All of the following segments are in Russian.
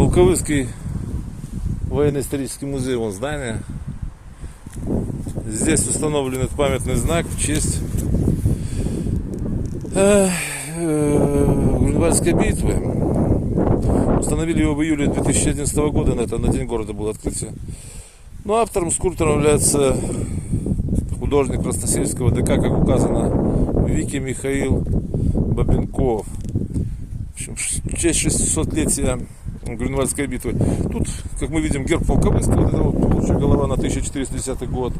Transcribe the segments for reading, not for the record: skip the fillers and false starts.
Волковыский военно-исторический музей, вон здание. Здесь установлен этот памятный знак в честь Грюнвальдской битвы. Установили его в июле 2011 года, на день города было открытие. Ну, автором, скульптором является художник Красносельского ДК, как указано в Вики, Михаил Бабенков. В общем, в честь 600-летия Грюнвальдской битвы. Тут, как мы видим, герб Волковыского, вот это вот получая голова на 1410 год.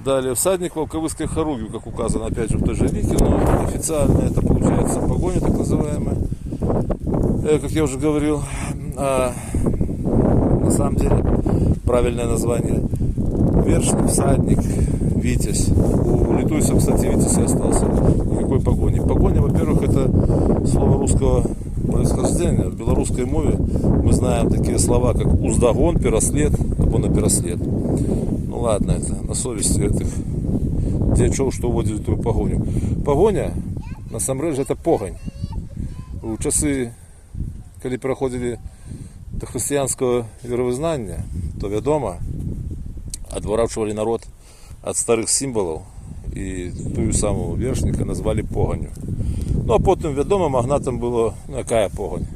Далее всадник Волковыской хоругви, как указано, опять же в той же Вики, но официально это получается погоня, так называемая. Как я уже говорил, на самом деле правильное название вершник, всадник, витязь. У литуйцев, кстати, витязь и остался. Никакой погони. Погоня, во-первых, это слово русского происхождения. В белорусской мове мы знаем такие слова, как уздагон, пераслед, або на пераслед. Ну ладно, это на совести этих дьячов, что уводили эту погоню. Погоня, насамрэч, это погань. У часы, коли переходили до християнского веровызнання, то вядома, адварачвалі народ от старых символов и тую самую вершника назвали поганью. Ну а потом, вядома, магнатам было, ну якая погань.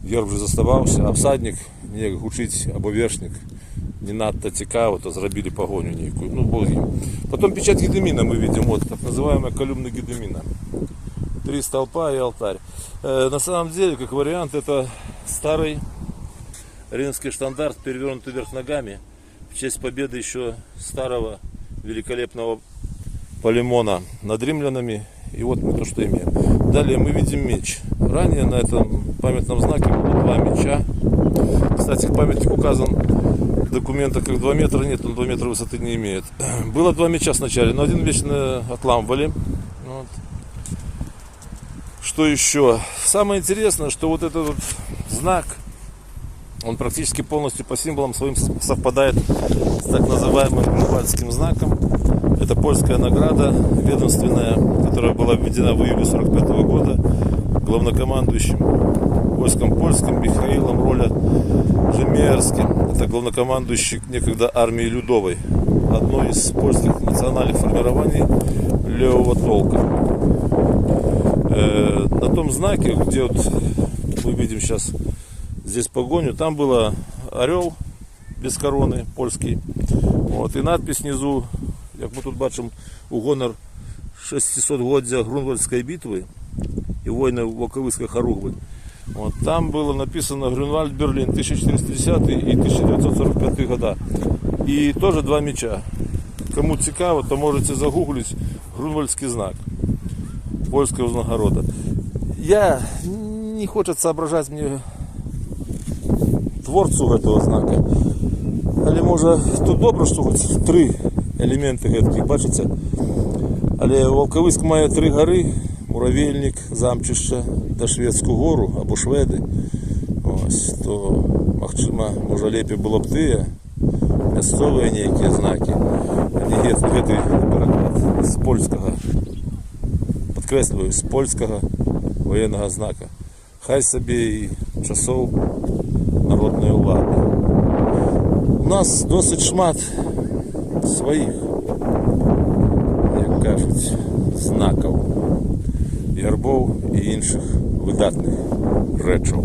Герб вже заставався, а всадник, як гучить, або вершник, не надто цікаво, то зробили погоню некую. Ну, боги. Потом печать Гедемина мы видим, вот так называемая колюмна Гедемина. 3 столпа и алтарь. На самом деле, как вариант, это старый римский штандарт, перевернутый вверх ногами, в честь победы еще старого великолепного Полимона над римлянами. И вот мы то, что имеем. Далее мы видим меч. Ранее на этом памятном знаке было 2 меча. Кстати, памятник указан в документах как 2 метра. Нет, он 2 метра высоты не имеет. Было 2 меча сначала, но один меч отламывали. Вот. Что еще? Самое интересное, что вот этот вот знак, он практически полностью по символам своим совпадает с так называемым Грюнвальдским знаком. Это польская награда ведомственная, которая была введена в июле 1945 года главнокомандующим войском польским Михаилом Роля Жемерским. Это главнокомандующий некогда армии Людовой, одной из польских национальных формирований левого толка. На том знаке, где вот мы видим сейчас здесь погоню, там было орел без короны, польский. Вот, и надпись внизу, як ми тут бачимо, у гонор 600-годдя Грюнвальдської битви і війни Волковыской хоругви. Вот, там было написано Грюнвальд, Берлин, 1410 и 1945 года. И тоже 2 меча. Кому цікаво, то можете загуглить Грюнвальдский знак польского узнагорода. Я не хочет соображать мне творцу этого знака. Але може тут добре, що хоч 3 елементи геткі, бачите? Але Волковиськ має 3 гори: Муравельник, Замчище та Шведську гору, або Шведи. Ось, то, може, лепі було б ті місцеві ніякі знаки, а не гетий переклад з польського, підкреслюю, з польського воєнного знака. Хай собі і часов народної влади. У нас досить шмат своїх, як кажуть, знаків, гербов і інших видатних речей.